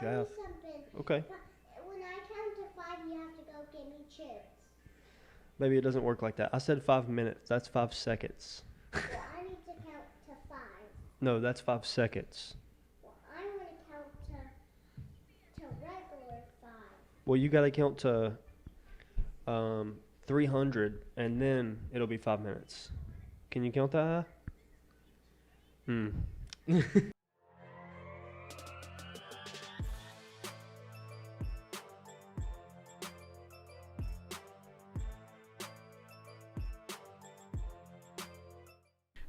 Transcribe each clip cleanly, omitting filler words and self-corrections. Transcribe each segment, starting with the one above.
you have. Okay. When I count to 5, you have to go get me chips. Maybe it doesn't work like that. I said 5 minutes. That's 5 seconds. Well, I need to count to 5. No, that's 5 seconds. Well, I want to count to regular 5. Well, you got to count to 300, and then it'll be 5 minutes. Can you count that high?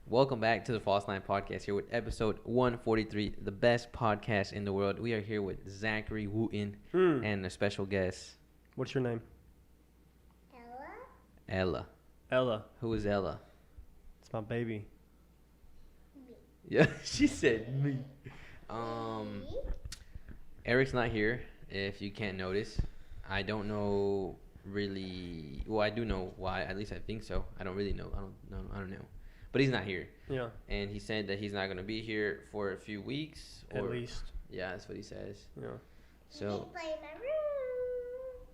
Welcome back to the False Line Podcast here with episode 143, the best podcast in the world. We are here with Zachary Wooten and a special guest, What's your name? Ella. Ella. Who is Ella? It's my baby. Yeah, she said me. Me? Eric's not here, if you can't notice. I don't know really. Well, I do know why. At least I think so. I don't really know. I don't know. But he's not here. Yeah. And he said that he's not going to be here for a few weeks. At least. Yeah, that's what he says. Yeah. He can So, play in my room.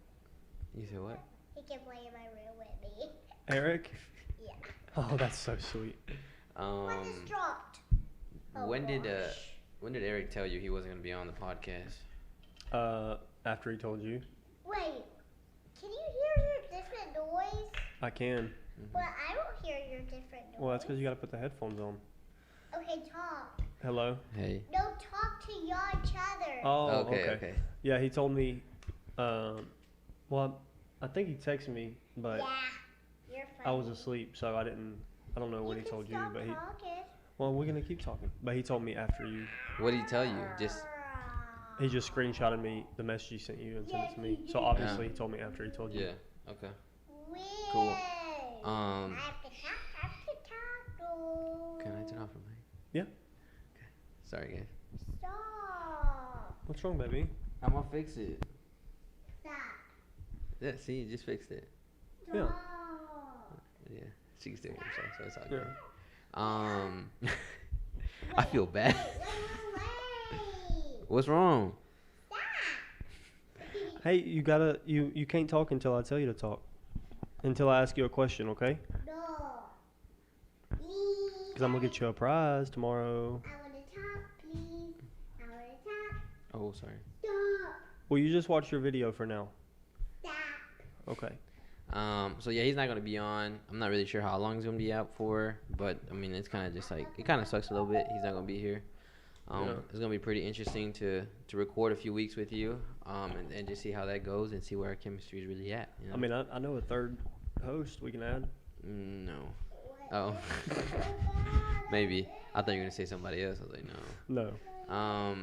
you said what? He can play in my room with me. Eric? Yeah. Oh, that's so sweet. What just dropped? Oh, When did gosh. Eric tell you he wasn't going to be on the podcast? After he told you. Wait. Can you hear your different noise? I can. But I don't hear your different noise. Well, that's because you got to put the headphones on. Okay, talk. Hello? Hey. No, talk to each other. Oh, Okay. Yeah, he told me, well, I think he texted me, but Yeah, you're funny. I was asleep, so I don't know when he told you, but talking. well, we're going to keep talking. But he told me after you. What did he tell you? Just He just screenshotted me the message he sent you and sent it to me. So obviously he told me after he told you. yeah. Okay. Weird. Cool. I have to talk. Can I turn off the mic? Yeah. Okay. Sorry, guys. Stop. What's wrong, baby? I'm gonna fix it. Stop. Yeah. See, you just fixed it. Yeah. Stop. Yeah. She can still hear herself, so it's all Yeah. good. I feel bad. Wait. What's wrong? Stop. Hey, you can't talk until I tell you to talk. Until I ask you a question, okay? No. Because I'm going to get you a prize tomorrow. I want to talk, please. I want to talk. Oh, sorry. Stop. Well, you just watch your video for now. Stop. Okay. So yeah, he's not gonna be on. I'm not really sure how long he's gonna be out for, but I mean, it's kind of just like it kind of sucks a little bit. He's not gonna be here. Yeah. It's gonna be pretty interesting to record a few weeks with you, and just see how that goes and see where our chemistry is really at. You know? I mean, I know a third host we can add. No. Oh. Maybe. I thought you were gonna say somebody else. I was like, no. No.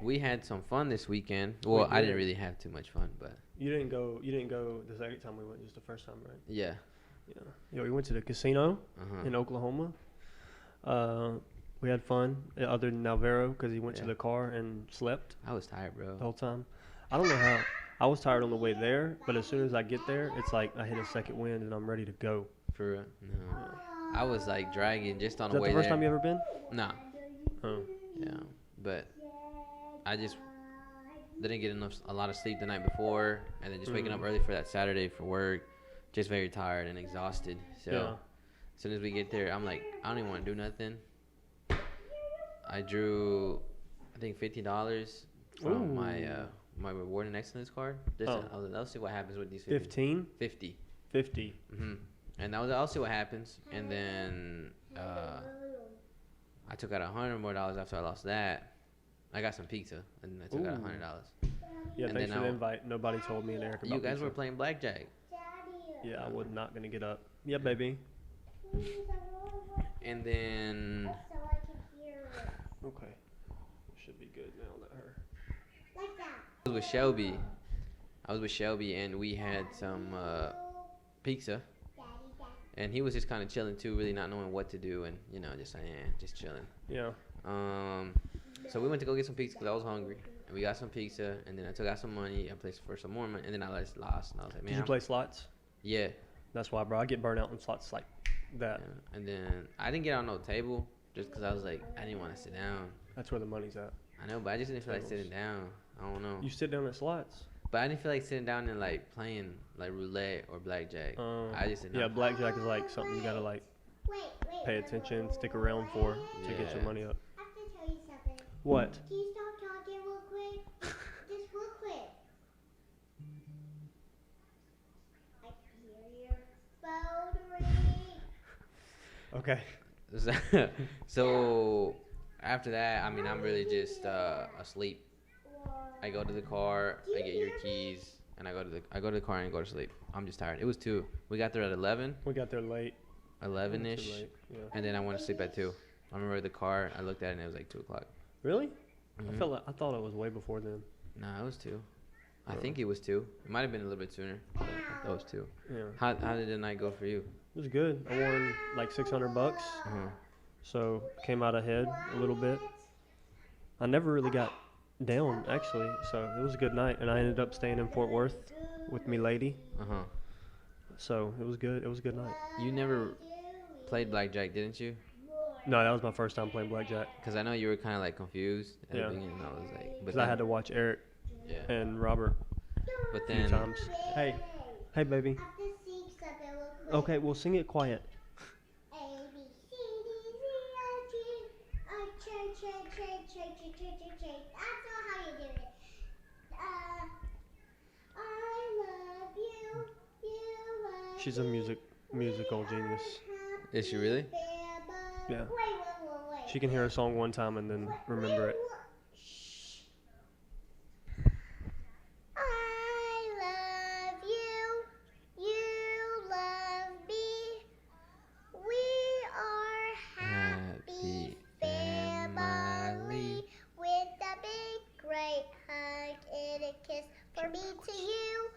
We had some fun this weekend. Well, We I didn't did. really have too much fun, but You didn't go the second time we went, just the first time, right? yeah. Yeah. Yeah, we went to the casino Uh-huh. in Oklahoma. We had fun, other than Alvaro, because he went to Yeah. the car and slept I was tired, bro. the whole time. I don't know how. I was tired on the way there, but as soon as I get there, it's like I hit a second wind and I'm ready to go. For real? No. I was like dragging just on Is the that way the first there. time you ever been? Nah. Oh. Yeah. But I just didn't get a lot of sleep the night before, and then just waking up early for that Saturday for work, just very tired and exhausted. So Yeah. as soon as we get there, I'm like, I don't even want to do nothing. I drew, I think $50 from my reward and excellence card. I was like, I'll see what happens with these 15? 50. 50. And I'll see what happens. And then I took out $100 more after I lost that. I got some pizza, and I took out $100. Yeah, And thanks then for the invite. Nobody told me and Eric about You guys pizza. were playing blackjack. Yeah, I was not going to get up. Yeah, baby. And then So I can hear it. Okay. Should be good now. Let her. Like that. I was with Shelby, and we had some pizza. And he was just kind of chilling too, really not knowing what to do, and just like, just chilling. Yeah. So we went to go get some pizza because I was hungry, and we got some pizza, and then I took out some money. I placed for some more money, and then I just lost, and I was like, man. Did you play slots? Yeah. That's why, bro. I get burnt out in slots like that. Yeah. And then I didn't get on no table just because I was like, I didn't want to sit down. That's where the money's at. I know, but I just didn't feel like tables. sitting down. I don't know. You sit down at slots. But I didn't feel like sitting down and like playing like roulette or blackjack. I just did Yeah, not. blackjack is like something you gotta like Wait. pay attention, stick around for to get your Yeah. money up. I have to tell you something. What? Can you stop talking real quick? Just real quick. I hear your phone ring. Okay. So after that, I mean, I'm really just asleep. I go to the car, I get your keys, and I go to the car and go to sleep. I'm just tired. It was 2. We got there at 11, We got there late. 11ish, Too late. Yeah. and then I went to sleep at 2. I remember the car. I looked at it and it was like 2 o'clock. Really? Mhm. I thought it was way before then. Nah, it was 2. I Oh. think it was 2. It might have been a little bit sooner. But that was 2. Yeah. How did the night go for you? It was good. I won like $600, Uh-huh. so came out ahead a little bit. I never really got down actually, so it was a good night. And I ended up staying in Fort Worth with me lady, Uh-huh. so it was good. It was a good night. You never played blackjack, didn't you? No, that was my first time playing blackjack Because I know you were kind of like confused at Yeah. the beginning. I was like, but because I had to watch Eric yeah. and Robert But a few then times. Hey, hey, baby. I have to sing something real quick. Okay, well, sing it quiet. A, B, C, D, Z, F, G, H. That's not how you do it. I love you. You love She's a musical genius. is she really? Yeah. Wait. She can hear a song one time and then remember it. Shh. I love you. You love me. We are happy family with a big great hug and a kiss for me to you.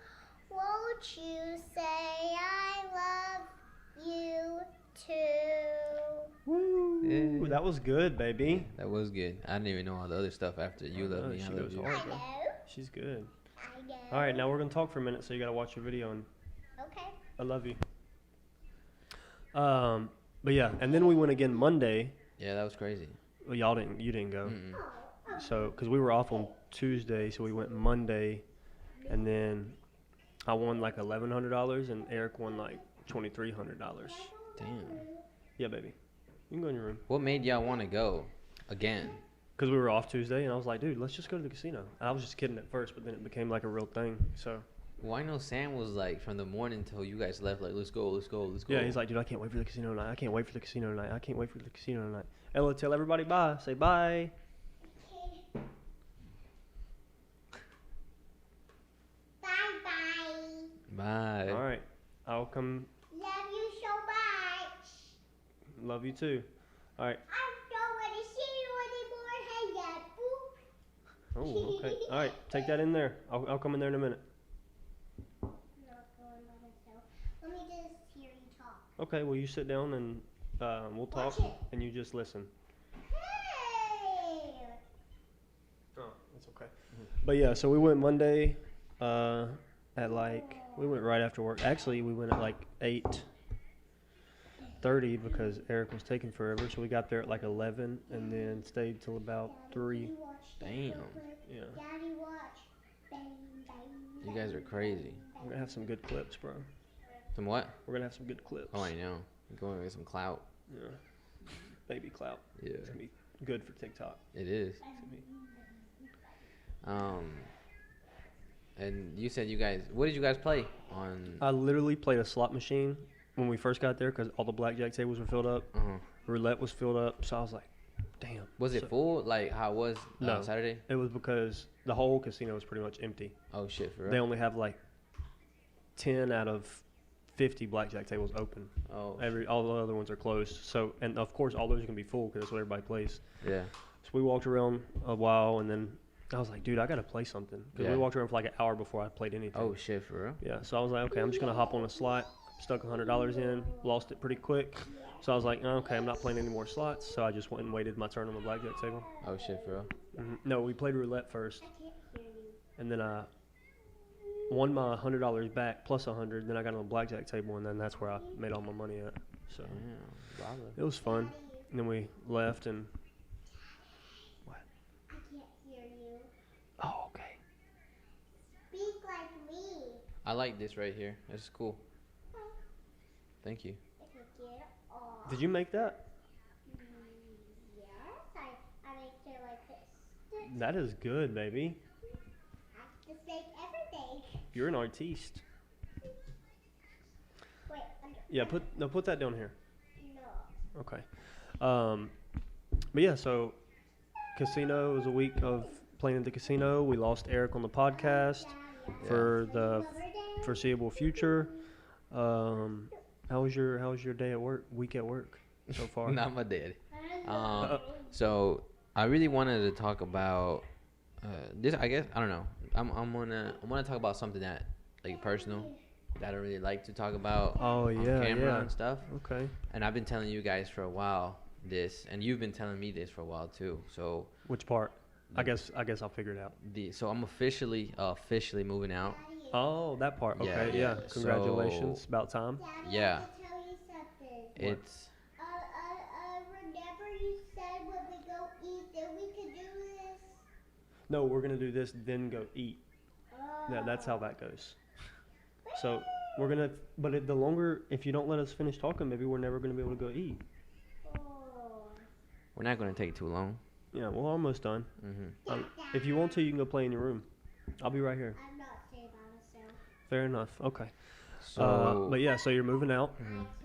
Won't you say I love you too? Woo! Yeah. That was good, baby. That was good. I didn't even know all the other stuff after you love me. She I love goes you. hard, I bro. know. She's good. I know. All right, now we're gonna talk for a minute, so you gotta watch your video, and Okay. I love you. But yeah, and then we went again Monday. Yeah, that was crazy. Well, you didn't go. Mm-mm. So, because we were off on Tuesday, so we went Monday, and then I won like $1,100, and Eric won like $2,300. Damn. Yeah, baby. You can go in your room. What made y'all want to go again? Because we were off Tuesday, and I was like, dude, let's just go to the casino. I was just kidding at first, but then it became like a real thing. So, Well, I know Sam was like from the morning till you guys left, like, let's go, let's go, let's go. yeah, he's like, dude, I can't wait for the casino tonight. I can't wait for the casino tonight. I can't wait for the casino tonight. Ella, tell everybody bye. Say bye. Bye-bye. Bye. All right. I'll come. Love you so much. Love you too. All right. I don't want to see you anymore. Hey, yeah, boop. Oh, okay. All right. Take that in there. I'll come in there in a minute. Not going by myself. Let me just hear you talk. Okay. Well, you sit down and we'll talk, Watch it. and you just listen. Hey. Oh, that's okay. But yeah, so we went Monday at like, we went right after work. Actually, we went at like 8:30 because Eric was taking forever. So we got there at like 11 and then stayed till about 3. Damn. Yeah. Daddy, watch. Bang, bang, You guys are crazy. We're going to have some good clips, bro. Some what? We're going to have some good clips. Oh, I know. You're going with some clout. Yeah. Baby clout. Yeah, It's going to be good for TikTok. it is. It's gonna be- And you said you guys, what did you guys play on? I literally played a slot machine when we first got there because all the blackjack tables were filled up. Uh-huh. Roulette was filled up. So I was like, damn. Was it So- full like how it was No. Saturday? It was because the whole casino was pretty much empty. Oh shit, for real? They only have like 10 out of 50 blackjack tables open. Oh, All the other ones are closed. So, and of course, all those are gonna be full because that's what everybody plays. yeah. So we walked around a while, and then I was like, dude, I gotta play something because Yeah. we walked around for like an hour before I played anything. Oh shit, for real? Yeah. So I was like, okay, I'm just gonna hop on a slot. Stuck $100 in, lost it pretty quick. So I was like, okay, I'm not playing any more slots. So I just went and waited my turn on the blackjack table. Oh shit, for real? No, we played roulette first. I can't hear you. And then I won my $100 back plus 100. Then I got on the blackjack table, and then that's where I made all my money at. So Damn, bravo. it was fun. And then we left, and I can't I like this right here. It's cool. Thank you. If you get off. Did you make that? Yes, I make it like this. That is good, baby. I just make everything. You're an artiste. Wait, Yeah, put that down here. no. Okay. But yeah, so casino was a week of playing at the casino. We lost Eric on the podcast for the foreseeable future. How was your day at work? Week at work so far? Not my dad. So I really wanted to talk about this. I guess I don't know. I'm gonna talk about something that like personal that I don't really like to talk about Oh on yeah, camera yeah. and stuff. Okay. And I've been telling you guys for a while this, and you've been telling me this for a while too. So Which part? I guess I'll figure it out. so I'm officially moving out. Oh, that part. Yeah, Okay, yeah. yeah. Congratulations. So- About time. Daddy, Yeah. I have to tell you something. It's Remember you said when we go eat that we could do this? No, we're gonna do this, then go eat. Yeah, that's how that goes. So we're gonna, but the longer, if you don't let us finish talking, maybe we're never gonna be able to go eat. Oh. we're not gonna take too long. Yeah, we're almost done. Hmm. If you want to, you can go play in your room. I'll be right here. I'm not saying by myself. Fair enough. Okay. So But yeah, so you're moving out.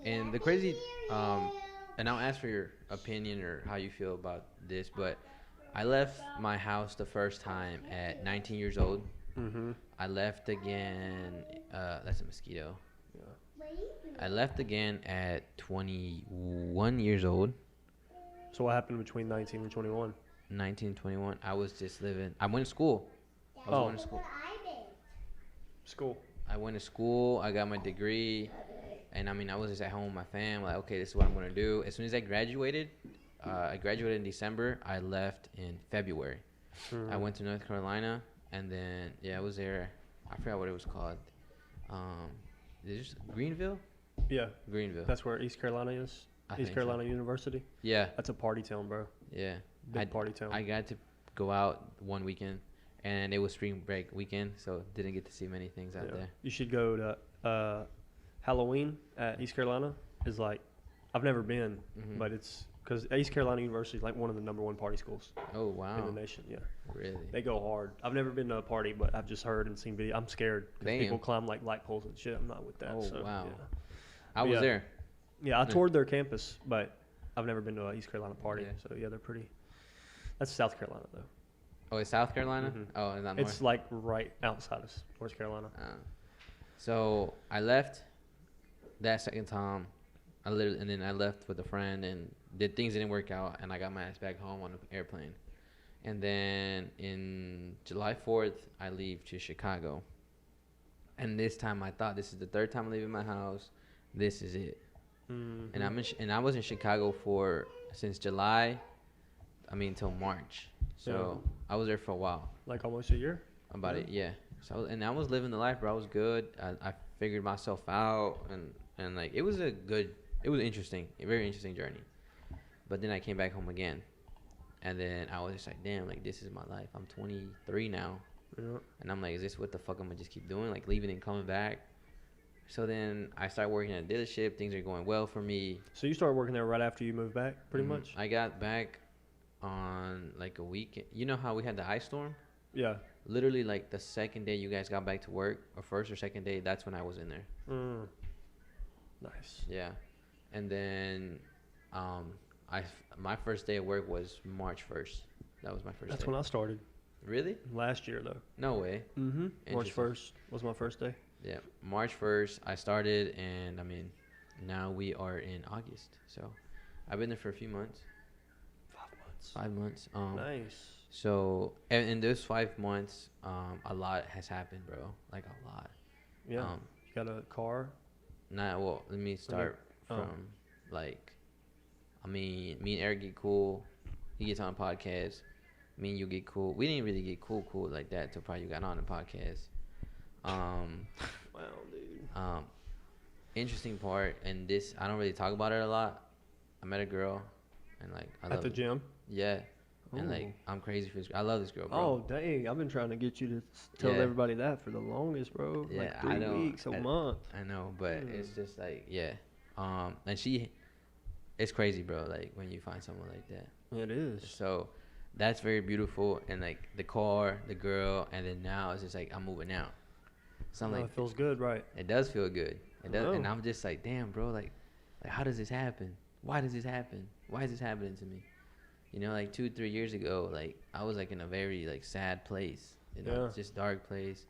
and the crazy and I'll ask for your opinion or how you feel about this, but I left my house the first time at 19 years old. Mm-hmm. I left again. That's a mosquito. I left again at 21 years old. So what happened between 19 and 21? 19, 21. I was just living. I went to school. I was Oh. going to school. I made. School. I went to school. I got my degree, and I mean, I was just at home with my fam. Like, okay, this is what I'm gonna do. As soon as I graduated in December. I left in February. I went to North Carolina, and then I was there. I forgot what it was called. Is it just Greenville? Yeah, Greenville. that's where East Carolina is. I East think Carolina University. Yeah, That's a party town, bro. yeah. Big party town. I got to go out one weekend, and it was spring break weekend, so didn't get to see many things out Yeah. there. You should go to Halloween at East Carolina. Is like, I've never been, Mhm. but it's because East Carolina University is like one of the #1 party schools Oh in the wow, nation. Yeah, really? they go hard. I've never been to a party, but I've just heard and seen video. I'm scared 'cause Damn. people climb like light poles and shit. I'm not with that. Oh, so, wow. Yeah. I was Yeah. there. Yeah, I Yeah. toured their campus, but I've never been to an East Carolina party. Yeah. So yeah, they're pretty. That's South Carolina though. Oh, it's South Carolina. Mhm. Oh, is that north? It's like right outside of North Carolina. So I left that second time. And then I left with a friend, and things didn't work out, and I got my ass back home on the airplane. And then in July 4th, I leave to Chicago. And this time I thought, this is the third time leaving my house. This is it. Mhm. And I was in Chicago since July, till March. So I was there for a while. Like almost a year. About it, yeah. So I was living the life, bro. I was good. I figured myself out, and like it was interesting, a very interesting journey. But then I came back home again, and then I was just like, damn, like this is my life. I'm 23 now, Yeah. and I'm like, is this what the fuck I'm gonna just keep doing, like leaving and coming back? So then I started working at a dealership. Things are going well for me. So you started working there right after you moved back, pretty Mhm. much. I got back on like a week. You know how we had the ice storm? Yeah. Literally, like the second day you guys got back to work, or first or second day, that's when I was in there. Mm. Nice. Yeah, and then, my first day of work was March 1st. That was my first That's day. when I started Really? last year, though. No way. Mm-hmm. March Interesting. 1st was my first day. Yeah, March 1st I started, and now we are in August. So, I've been there for a few months. 5 months. Nice. So, and in those 5 months, a lot has happened, bro. Like a lot. Yeah. You got a car? Let me start oh. from me and Eric get cool. He gets on a podcast. Me and you get cool. We didn't really get cool like that till probably you got on the podcast. Wow, dude. Interesting part, and this I don't really talk about it a lot. I met a girl, and like I At love the it. gym? Yeah, And like Ooh. I'm crazy for this girl. I love this girl, bro. Oh dang! I've been trying to get you to tell Yeah. everybody that for the longest, bro. Yeah, like I 3 know. weeks, a month. I know, but it's just like, yeah. And it's crazy, bro. Like when you find someone like that. It is. So that's very beautiful. And like the car, the girl, and then now it's just like I'm moving out. So I'm Oh, like, it feels good, right? it does feel good. It does, and Oh. I'm just like, damn, bro. Like how does this happen? Why does this happen? Why is this happening to me? You know, like 2-3 years ago, like I was like in a very like sad place. You know, Yeah. just dark place.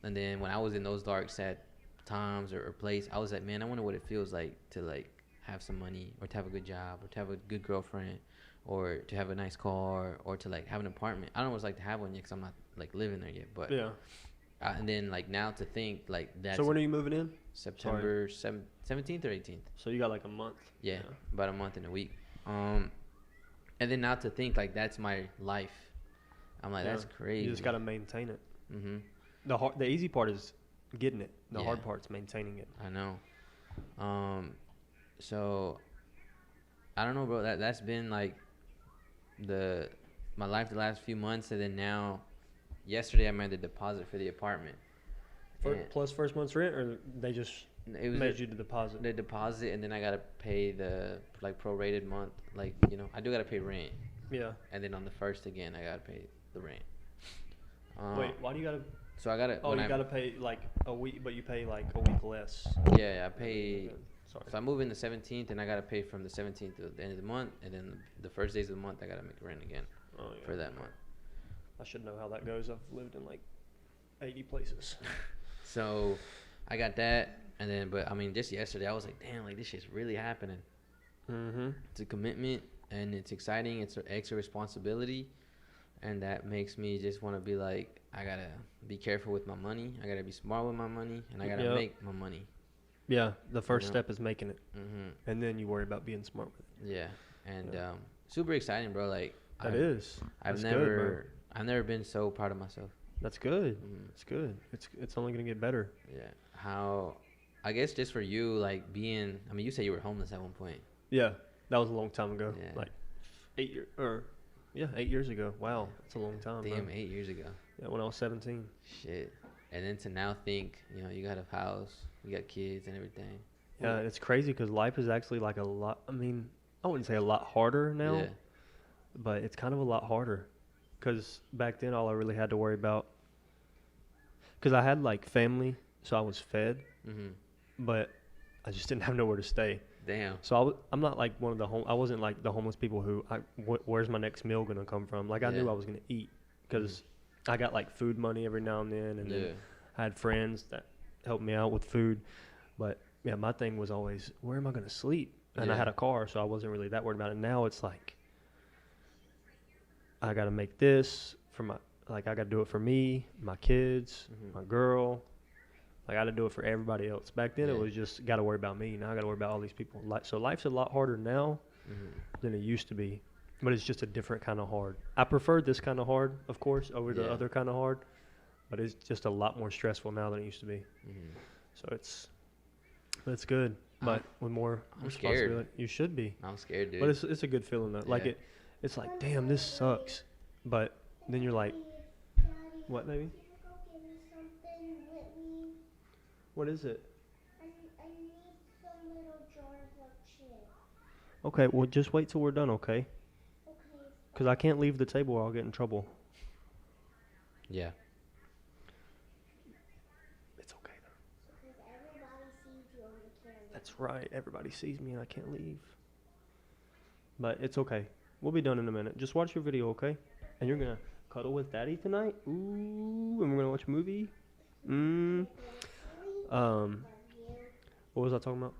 And then when I was in those dark, sad times or place, I was like, man, I wonder what it feels like to like have some money or to have a good job or to have a good girlfriend or to have a nice car or to like have an apartment. I don't know what it's like to have one yet because I'm not like living there yet. But Yeah. and then like now to think like that's So when are you moving in? September 17th or 18th. So you got like a month. Yeah, about a month and a week. And then now to think like that's my life. I'm like, Yeah. that's crazy. You just gotta maintain it. Mhm. The easy part is getting it. The Yeah. hard part's maintaining it. I know. So I don't know, bro. That's been like my life the last few months, and then now, yesterday I made the deposit for the apartment. And Plus first month's rent, or they just it was made you the deposit? the deposit, and then I gotta pay the like prorated month. Like I do gotta pay rent, Yeah. and then on the first again I gotta pay the rent. Wait, why do you gotta? So I gotta. Oh, when you I- gotta pay like a week, but you pay like a week less. Yeah, I pay. Sorry. So I move in the 17th, and I gotta pay from the 17th to the end of the month, and then the first days of the month I gotta make rent again Oh, yeah. for that month. I should know how that goes. I've lived in like 80 places. So I got that, and then but I mean just yesterday I was like, damn, like this shit's really happening. Mm-hmm. It's a commitment, and it's exciting. It's an extra responsibility, and that makes me just want to be like, I gotta be careful with my money. I gotta be smart with my money, and I gotta Yep. make my money. Yeah, the first know? step is making it, Mhm. and then you worry about being smart with it. Yeah, and Yeah. super exciting, bro. Like That I've- is. I've That's good, bro. I've never been so proud of myself. That's good. Mhm. It's good. It's only gonna get better. Yeah. How, I guess just for you, like being, I mean, you said you were homeless at one point. Yeah, that was a long time ago. Yeah. Like 8 years ago. Wow, that's a long time. Damn, bro. 8 years ago. Yeah, when I was 17. Shit. And then to now think, you got a house, you got kids and everything. Yeah, it's crazy because life is actually like a lot. I mean, I wouldn't say a lot harder now, Yeah. but it's kind of a lot harder. Because back then, all I really had to worry about, because I had like family, so I was fed, Mhm. but I just didn't have nowhere to stay. Damn. So I'm not like one of the I wasn't like the homeless people who where's my next meal gonna come from? Like I knew Yeah. I was gonna eat because I got like food money every now and then, and Yeah. then I had friends that helped me out with food. But yeah, my thing was always, where am I gonna sleep? And I Yeah. had a car, so I wasn't really that worried about it. Now it's like I gotta make this for my I gotta do it for me, my kids, Mhm. my girl. I got to do it for everybody else. Back then, Yeah. it was just got to worry about me. Now I got to worry about all these people. So life's a lot harder now Mhm. than it used to be, but it's just a different kind of hard. I preferred this kind of hard, of course, over the Yeah. other kind of hard, but it's just a lot more stressful now than it used to be. Mhm. So it's good, but with more I'm scared. responsibility, you should be. I'm scared, dude. But it's a good feeling though. Like Yeah. it's like, damn, this sucks, but then you're like, what, baby? Can you go get me something with me? What is it? I need some little jars of chips. Okay, well, just wait till we're done, okay? Okay. Because I can't leave the table or I'll get in trouble. Yeah. It's okay though. Because everybody sees you on the camera. That's right. Everybody sees me and I can't leave. But it's okay. We'll be done in a minute. Just watch your video, okay? And you're gonna cuddle with Daddy tonight. Ooh, and we're gonna watch a movie. What was I talking about?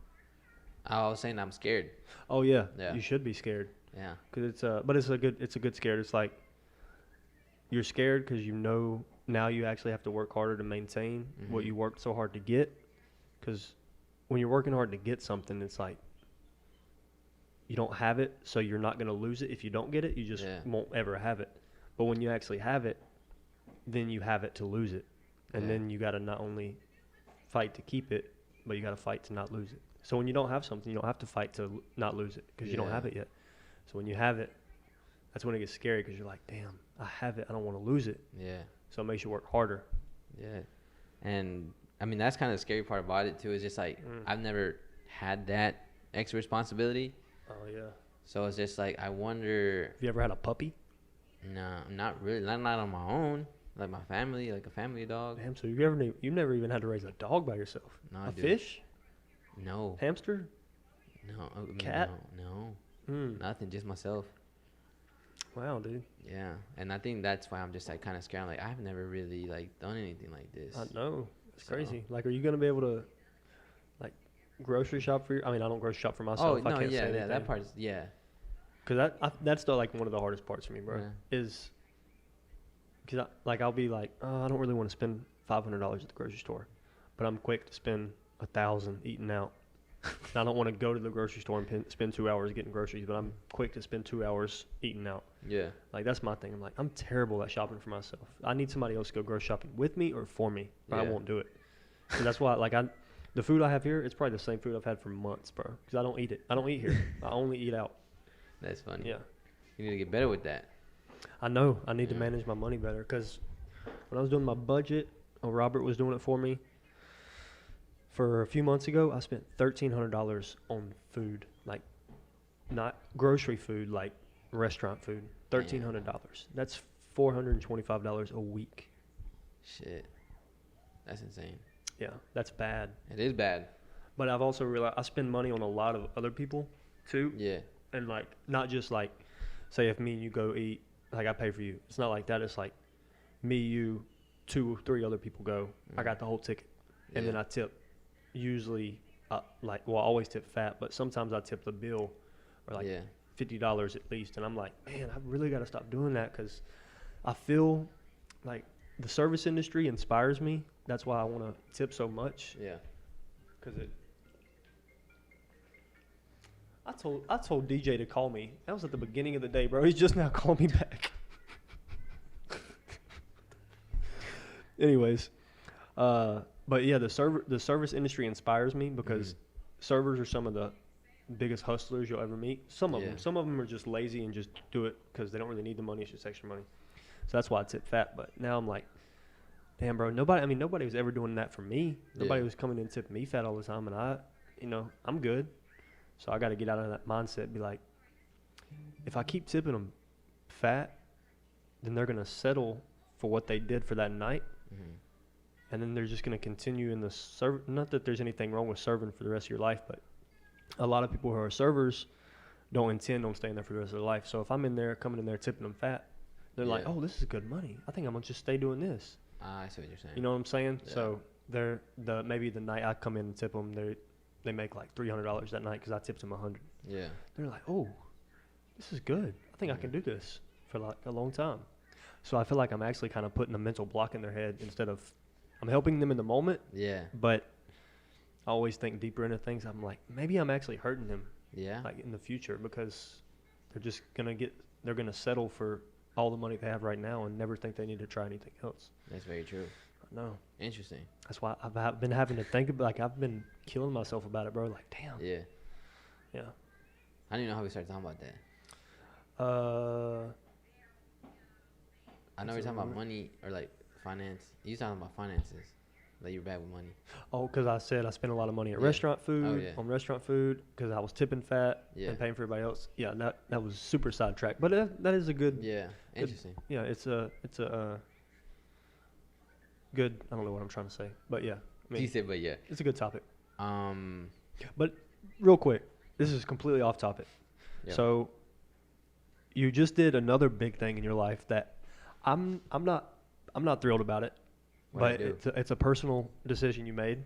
I was saying I'm scared. Oh yeah. Yeah. You should be scared. Yeah. Cause but it's a good scared. It's like you're scared because you know now you actually have to work harder to maintain what Mhm. you worked so hard to get. Because when you're working hard to get something, it's like you don't have it, so you're not gonna lose it. If you don't get it, you just Yeah. won't ever have it. But when you actually have it, then you have it to lose it, and Yeah. then you gotta not only fight to keep it, but you gotta fight to not lose it. So when you don't have something, you don't have to fight to not lose it because you don't Yeah. have it yet. So when you have it, that's when it gets scary because you're like, damn, I have it. I don't want to lose it. Yeah. So it makes you work harder. Yeah. And I mean, that's kind of the scary part about it too. Is just like I've never had that extra responsibility. Oh yeah. So it's just like I wonder. Have you ever had a puppy? No, not really. Not on my own. Like my family, like a family dog. Damn. So you never even had to raise a dog by yourself? No, A dude. fish? No. Hamster? No. I mean, Cat? No. Hmm. Nothing. Just myself. Wow, dude. Yeah. And I think that's why I'm just like kind of scared. I'm like I've never really like done anything like this. I know. It's So- crazy. Like, are you gonna be able to, like, grocery shop for your? I mean, I don't grocery shop for myself. Oh I no, can't yeah, say yeah. anything. That part's yeah. Cause that's still like one of the hardest parts for me, bro. Yeah. Is because I'll be like, oh, I don't really want to spend $500 at the grocery store, but I'm quick to spend $1,000 eating out. And I don't want to go to the grocery store and spend 2 hours getting groceries, but I'm quick to spend 2 hours eating out. Yeah. Like that's my thing. I'm like, I'm terrible at shopping for myself. I need somebody else to go grocery shopping with me or for me, but I Yeah. won't do it. So that's why, like, the food I have here, it's probably the same food I've had for months, bro. Because I don't eat it. I don't eat here. I only eat out. That's funny. Yeah. You need to get better with that. I know. I need to Yeah. manage my money better because when I was doing my budget, Robert was doing it for me. For a few months ago, I spent $1,300 on food, like not grocery food, like restaurant food. $1,300. That's $425 a week. Shit. That's insane. Yeah, that's bad. It is bad. But I've also realized I spend money on a lot of other people too, Yeah. and like not just like, say if me and you go eat, like I pay for you. It's not like that. It's like me, you, 2 or 3 other people go. I got the whole ticket, and then Yeah. I tip. Usually, I always tip fat, but sometimes I tip the bill, or like Yeah. $50 at least. And I'm like, man, I really got to stop doing that because I feel like the service industry inspires me. That's why I want to tip so much. Yeah. Cause I told DJ to call me. That was at the beginning of the day, bro. He's just now calling me back. Anyways, but yeah, the service industry inspires me because servers are some of the biggest hustlers you'll ever meet. Some of them are just lazy and just do it because they don't really need the money. It's just extra money. So that's why I tip fat. But now I'm like, damn, bro. Nobody was ever doing that for me. Nobody was coming in and tipping me fat all the time, and I'm good. So I got to get out of that mindset. Be like, if I keep tipping them fat, then they're gonna settle for what they did for that night, and then they're just gonna continue in the serve. Not that there's anything wrong with serving for the rest of your life, but a lot of people who are servers don't intend on staying there for the rest of their life. So if I'm coming in there tipping them fat, they're like, oh, this is good money. I think I'm gonna just stay doing this. I see what you're saying. You know what I'm saying? Yeah. So maybe the night I come in and tip them, they make like $300 that night because I tipped them $100. Yeah. They're like, oh, this is good. I think I can do this for like a long time. So I feel like I'm actually kind of putting a mental block in their head instead of I'm helping them in the moment. Yeah. But I always think deeper into things. I'm like, maybe I'm actually hurting them. Yeah. Like in the future because they're gonna settle for all the money they have right now and never think they need to try anything else. That's very true. No. Interesting. That's why I've been having to think about, like, I've been killing myself about it, bro. Like, damn. Yeah. Yeah. I don't even know how we started talking about that. I know we're talking about money or like finance. You talking about finances. Like you're bad with money. Oh, because I said I spent a lot of money at Yeah. restaurant food, Oh, yeah. on restaurant food, because I was tipping fat Yeah. and paying for everybody else. Yeah, that was super sidetracked. But that is a good, Yeah. Interesting. yeah, it's a good, I don't know what I'm trying to say. But yeah, I mean, You said, but yeah. it's a good topic. Um. But real quick, this is completely off topic. Yep. So you just did another big thing in your life that I'm not thrilled about it, What'd but I do? it's a personal decision you made.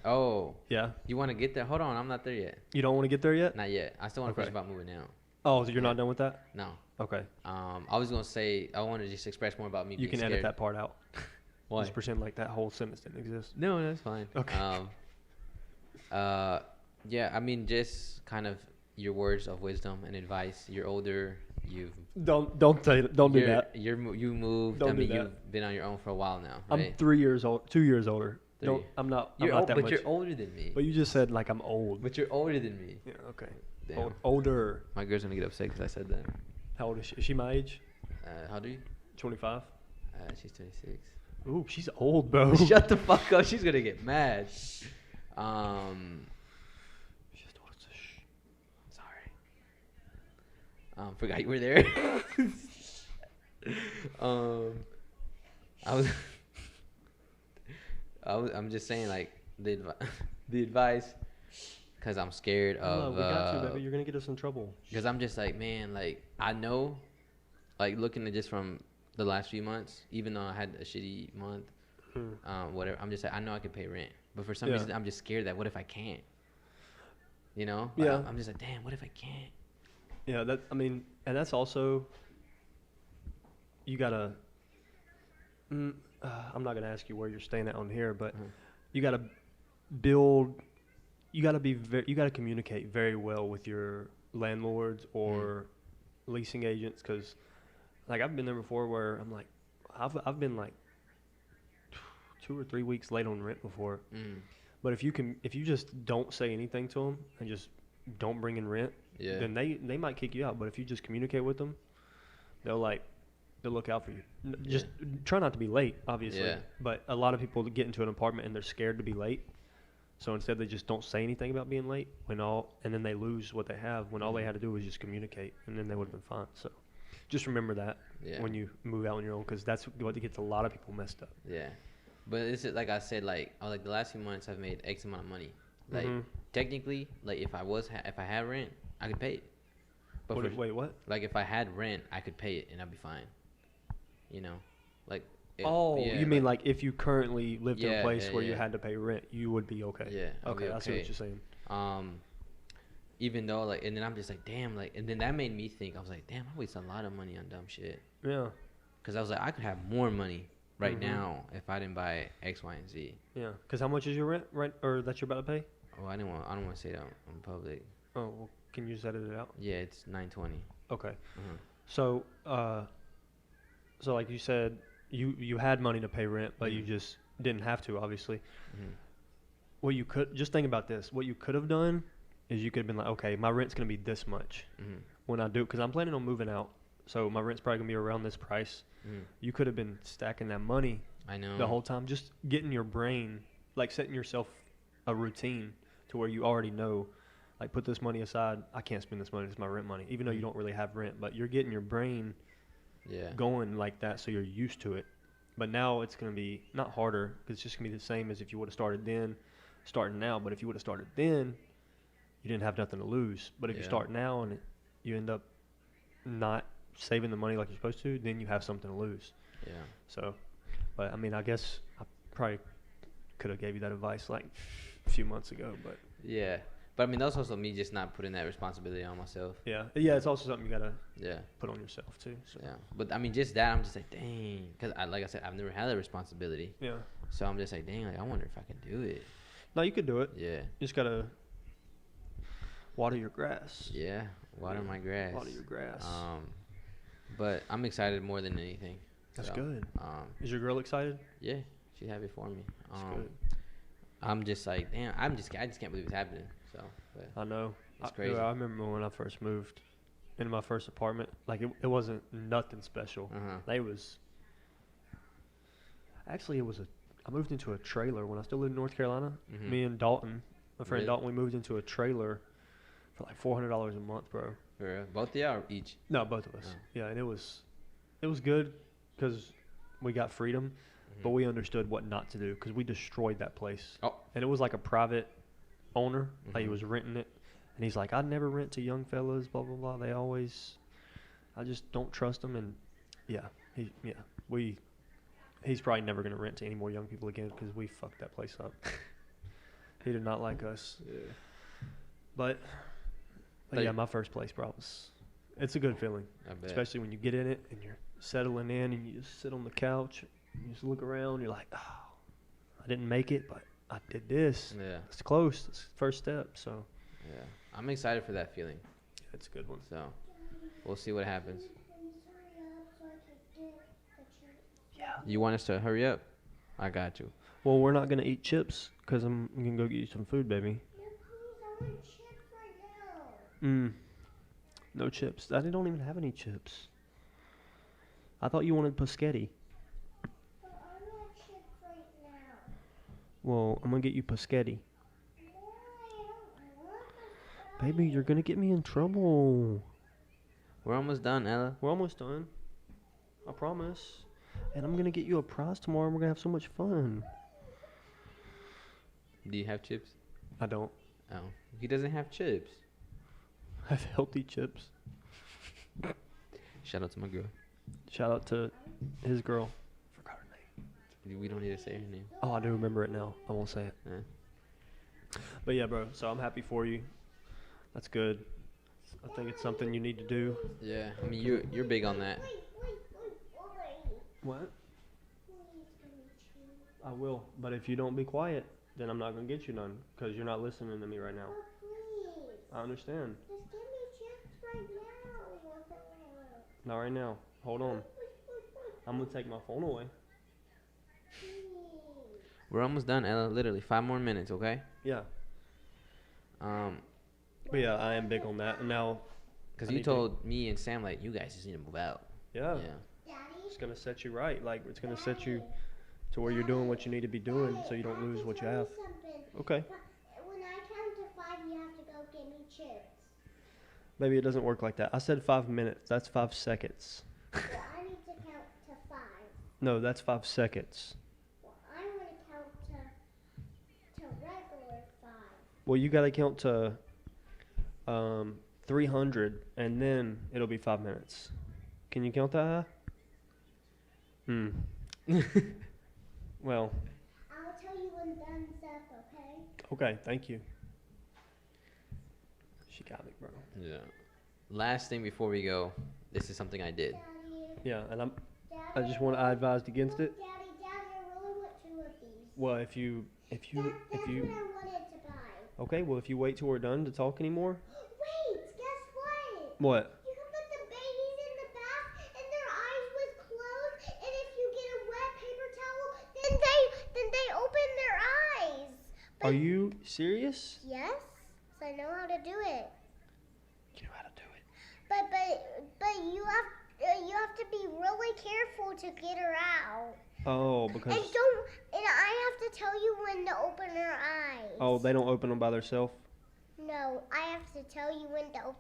Oh, Yeah, you want to get there? Hold on, I'm not there yet. you don't want to get there yet. Not yet. I still want to Okay. finish about moving out. Oh, so you're not done with that? No. Okay, I was gonna say I want to just express more about me. you being can scared. edit that part out. Why? Just pretend like that whole sentence didn't exist. No, that's fine. Okay. Yeah. I mean, just kind of your words of wisdom and advice. You're older. Don't do that. You moved. Don't I do mean, that. you've been on your own for a while now, I'm right? 3 years old, 2 years older. Three. I'm not You're that old, but much. you're older than me. But you just said like I'm old. But you're older than me. Yeah, okay. Damn. Older. My girl's gonna get upset because I said that. How old is she? Is she my age? How old are you? 25. She's 26. Ooh, she's old, bro. Shut the fuck up. She's gonna get mad. She's told us to shh. Sorry. Forgot you were there. I was. I'm just saying, like the advice, cause I'm scared of. We got you, baby. You're gonna get us in trouble. Cause I'm just like, man, like I know, like looking at just from the last few months, even though I had a shitty month, whatever. I'm just like, I know I can pay rent, but for some reason, I'm just scared that what if I can't? You know? Yeah. I'm just like, damn, what if I can't? Yeah, and that's also, you gotta, I'm not gonna ask you where you're staying at on here, but you gotta you gotta communicate very well with your landlords or leasing agents, because, like, I've been there before where I'm like, I've been like 2 or 3 weeks late on rent before, but if you just don't say anything to them and just don't bring in rent, then they might kick you out. But if you just communicate with them, they'll look out for you. Just try not to be late, obviously. Yeah. But a lot of people get into an apartment and they're scared to be late. So instead they just don't say anything about being late and then they lose what they have when all they had to do was just communicate, and then they would have been fine. So just remember that when you move out on your own, because that's what gets a lot of people messed up. Yeah. But it's just, like I said, like the last few months I've made X amount of money. Like technically, like if I had rent, I could pay it. But Wait, what? Like if I had rent, I could pay it and I'd be fine. You know, like. You mean like if you currently lived in a place where you yeah. had to pay rent, you would be okay. Yeah. Okay, I see what you're saying. Even though, like, and then I'm just like, damn, like, and then that made me think. I was like, damn, I waste a lot of money on dumb shit. Yeah. Because I was like, I could have more money right now if I didn't buy X, Y, and Z. Yeah. Because how much is your rent, right? Or that you're about to pay? Oh, I don't want to say that on public. Oh, well, can you just edit it out? Yeah, it's $920. Okay. So, so like you said, you had money to pay rent, but you just didn't have to, obviously. What you could, just think about this. What you could have done is you could have been like, okay, my rent's going to be this much when I do, because I'm planning on moving out. So my rent's probably going to be around this price. You could have been stacking that money the whole time, just getting your brain, like setting yourself a routine to where you already know, like, put this money aside. I can't spend this money. It's my rent money, even though you don't really have rent, but you're getting your brain going like that, so you're used to it. But now it's going to be not harder, because it's just going to be the same as if you would have started then, starting now. But if you would have started then, you didn't have nothing to lose. But if you start now and you end up not saving the money like you're supposed to, then you have something to lose. Yeah. So, but I mean, I guess I probably could have gave you that advice like a few months ago, but yeah. But I mean, that's also me just not putting that responsibility on myself. yeah, it's also something you gotta Yeah. put on yourself too. So. Yeah. But I mean, just that, I'm just like, dang, because like I said, I've never had that responsibility. Yeah. So I'm just like, dang, like I wonder if I can do it. No, you could do it. Yeah. You just gotta water your grass. Yeah. Water my grass. Water your grass. But I'm excited more than anything. That's So, good. Is your girl excited? Yeah, she's happy for me. That's good. I'm just like, damn, I just can't believe it's happening. So, but I know. it's crazy. I remember when I first moved into my first apartment. Like it wasn't nothing special. It was actually I moved into a trailer when I still lived in North Carolina. Me and Dalton, my friend Dalton, we moved into a trailer for like $400 a month, bro. For real? Both of y'all or each? No, both of us. Oh. Yeah, and it was good because we got freedom, but we understood what not to do because we destroyed that place. Oh. And it was like a private owner, like he was renting it, and he's like, "I'd never rent to young fellas, blah blah blah. I just don't trust them." And he's probably never gonna rent to any more young people again because we fucked that place up. He did not like us. Yeah. But yeah, my first place, bro, it's a good feeling, I bet. especially when you get in it and you're settling in and you just sit on the couch and you just look around. You're like, oh, I didn't make it, but I did this. Yeah. It's close. It's the first step. So Yeah. I'm excited for that feeling. it's a good one. So we'll see what happens. Yeah. You want us to hurry up? I got you. Well, we're not gonna eat chips because I'm gonna go get you some food, baby. No chips. I don't even have any chips. I thought you wanted Paschetti. But I want chips right now. Well, I'm gonna get you Paschetti. No, I don't want Baby, you're gonna get me in trouble. We're almost done, Ella. We're almost done. I promise. And I'm gonna get you a prize tomorrow and we're gonna have so much fun. Do you have chips? I don't. Oh, he doesn't have chips. I have healthy chips. Shout out to my girl. Shout out to his girl. Forgot her name. We don't need to say her name. Oh, I do remember it now. I won't say it. But yeah, bro. So I'm happy for you. That's good. I think it's something you need to do. Yeah, I mean you're big on that. Wait. What? Please give me chips. I will. But if you don't be quiet, then I'm not gonna get you none because you're not listening to me right now. Oh, please. I understand. Just give me chips right now. Not right now. Hold on. I'm gonna take my phone away. Please. We're almost done, Ella. Literally 5 more minutes, okay? Yeah. Um, But yeah, I am big on that. And now, cause I you need to- told me and Sam like you guys just need to move out. yeah, Yeah. Daddy. it's gonna set you right. Like it's gonna set you to where you're doing what you need to be doing, so you don't lose what you have. Okay. When I count to 5, you have to go get me chips. Maybe it doesn't work like that. I said 5 minutes. That's 5 seconds. Well, I need to count to 5. No, that's 5 seconds. Well, I want to count to regular 5. Well, you gotta count to 300, and then it'll be 5 minutes. Can you count that high? Well, I'll tell you when thumbs up, okay? okay. Thank you. She got me, bro. Yeah. Last thing before we go, this is something I did. Daddy. Yeah, and Daddy. I advised against it. Daddy, I really want 2 of these. Well, if you That's what I wanted to buy. okay, well if you wait till we're done to talk anymore. Wait, guess what? What? You can put the babies in the bath and their eyes was closed, and if you get a wet paper towel, then they open their eyes. Are you serious? Yes, so I know how to do it. You know how to do it. But you have to be really careful to get her out. Oh, because And I have to tell you when to open her eyes. oh, they don't open them by themselves. No, I have to tell you when to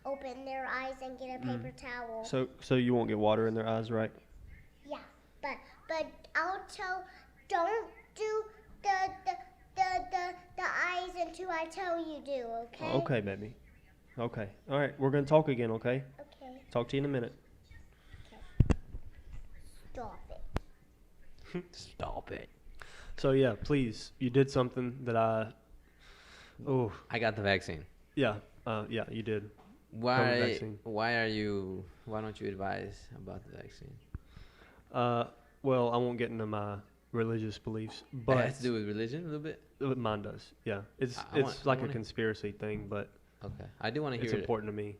open their eyes and get a paper towel. So you won't get water in their eyes, right? Yeah, but I'll tell. Don't do the eyes until I tell you do. Okay. Okay, baby. Okay. All right, we're gonna talk again. Okay. Okay. Talk to you in a minute. Stop it. Stop it. So yeah, please. You did something that Oh, I got the vaccine. yeah. Yeah, you did. Why? vaccine. Why don't you advise about the vaccine? Well, I won't get into my religious beliefs, That but has to do with religion a little bit. mine does. Yeah, it's I want- I like a wanna- conspiracy thing, but Okay, I do want to it's hear it. important to me.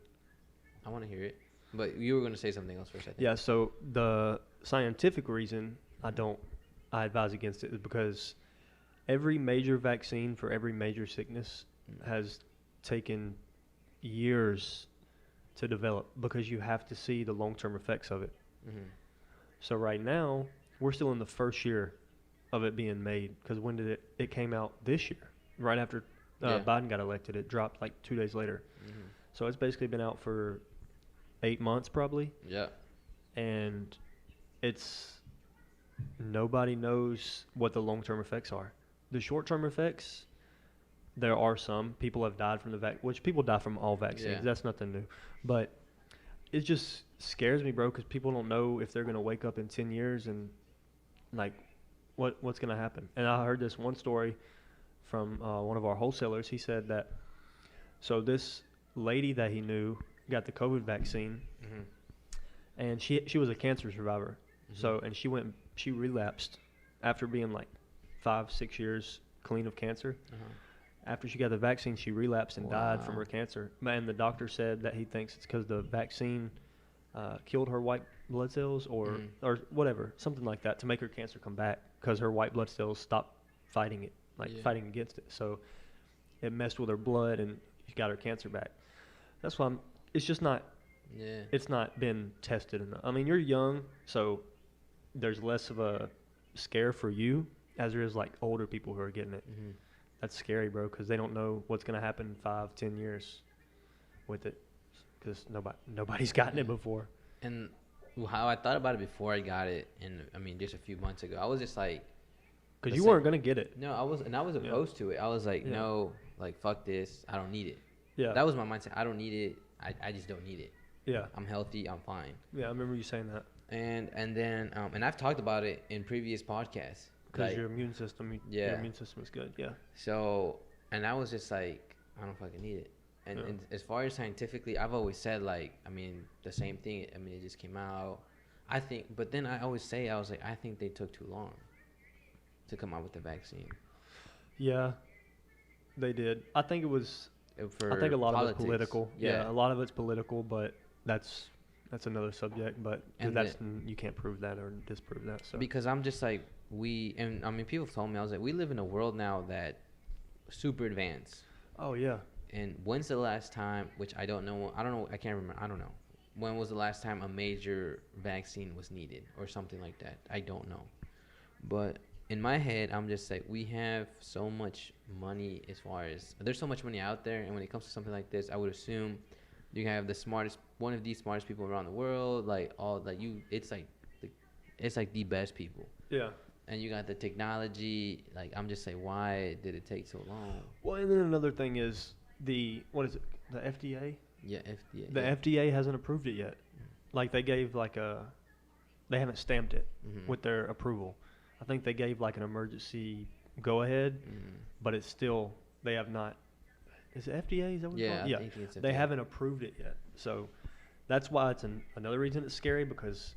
I want to hear it. But you were going to say something else first, I think. Yeah. So the scientific reason I advise against it is because every major vaccine for every major sickness has taken years to develop because you have to see the long-term effects of it. Mm-hmm. So right now, we're still in the first year of it being made because when did it came out this year, right after Yeah. Biden got elected. It dropped like 2 days later. Mm-hmm. So it's basically been out for 8 months probably, Yeah. and it's nobody knows what the long-term effects are. The short-term effects, there are some. People have died from which people die from all vaccines. Yeah. That's nothing new. But it just scares me, bro, because people don't know if they're going to wake up in 10 years and, like, what's going to happen. And I heard this one story from one of our wholesalers. He said that, so this lady that he knew got the COVID vaccine, Mm-hmm. and she was a cancer survivor. Mhm. So, and she relapsed after being like 5-6 years clean of cancer. Uh-huh. After she got the vaccine, she relapsed and died from Wow. her cancer. And the doctor said that he thinks it's because the vaccine killed her white blood cells or whatever, something like that, to make her cancer come back because her white blood cells stopped fighting it, Yeah. fighting against it. So it messed with her blood and she got her cancer back. That's why it's just not. Yeah. It's not been tested enough. I mean, you're young, so there's less of a scare for you as there is like older people who are getting it. Mm-hmm. That's scary, bro, because they don't know what's gonna happen in 5, 10 years with it, because nobody's gotten it before. And how I thought about it before I got it, and I mean, just a few months ago, I was just like, Because you weren't gonna get it. no, I was Yeah. opposed to it. I was like, Yeah. no, like fuck this, I don't need it. Yeah. That was my mindset. I don't need it. I just don't need it. Yeah. I'm healthy. I'm fine. Yeah. I remember you saying that. And then and I've talked about it in previous podcasts. Because Like, your immune system. Your Yeah. immune system is good. Yeah. so, and I was just like, I don't fucking need it. And, Yeah. and as far as scientifically, I've always said like, I mean, the same thing. I mean, it just came out. I think, but then I always say, I was like, I think they took too long to come out with the vaccine. Yeah. They did. I think it was. For I think a lot politics. of it's political. Yeah. A lot of it's political, but that's another subject. But 'cause And you can't prove that or disprove that. So Because I'm just like, and I mean, people have told me, I was like, we live in a world now that super advanced. oh yeah, And when's the last time, which I don't know, I can't remember, I don't know. When was the last time a major vaccine was needed or something like that? I don't know. But in my head, I'm just like, we have so much money as far as, there's so much money out there. And when it comes to something like this, I would assume you have one of the smartest people around the world, like it's like the best people. yeah. And you got the technology. Like, I'm just saying, why did it take so long? Well, and then another thing is what is it? The FDA. Yeah, FDA. The FDA hasn't approved it yet. Like they gave they haven't stamped it Mhm. with their approval. I think they gave like an emergency go ahead, Mhm. but it's still they have not. Is it FDA? Is that what it's Yeah, called? I think it's They FDA. haven't approved it yet. So that's why it's another reason it's scary, because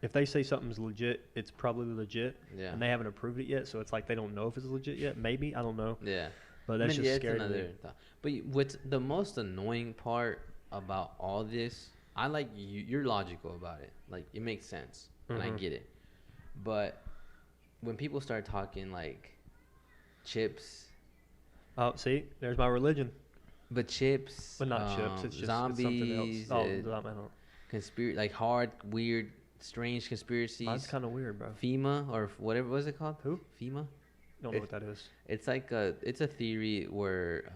if they say something's legit, it's probably legit, Yeah. and they haven't approved it yet. So it's like they don't know if it's legit yet. Maybe, I don't know, Yeah. but that's I mean, just yeah, scary. it's to me. another thought. But what's the most annoying part about all this? I like you're logical about it. Like, it makes sense, and I Mhm. get it. But when people start talking like chips, Oh, see, there's my religion, but chips, but not chips. It's just zombies, it's something else. Oh, I don't. like hard, weird, strange conspiracies. Mine's kind of weird, bro. FEMA or whatever was it called? Who? FEMA. Don't know what that is. It's like it's a theory where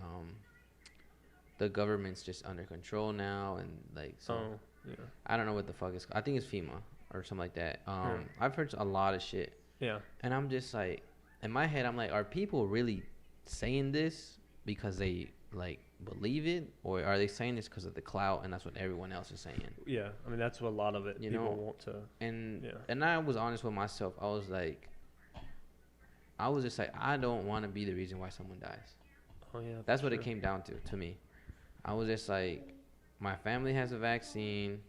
the government's just under control now, and like, so Oh, yeah, I don't know what the fuck it's called. I think it's FEMA or something like that. Yeah. I've heard a lot of shit, yeah. and I'm just like, in my head, I'm like, are people really saying this because they like believe it, or are they saying this because of the clout and that's what everyone else is saying? Yeah, I mean that's what a lot of it. You People know, want to. And Yeah. and I was honest with myself. I was just like, I don't want to be the reason why someone dies. Oh yeah. That's for what it sure. came down to me. I was just like, my family has a vaccine.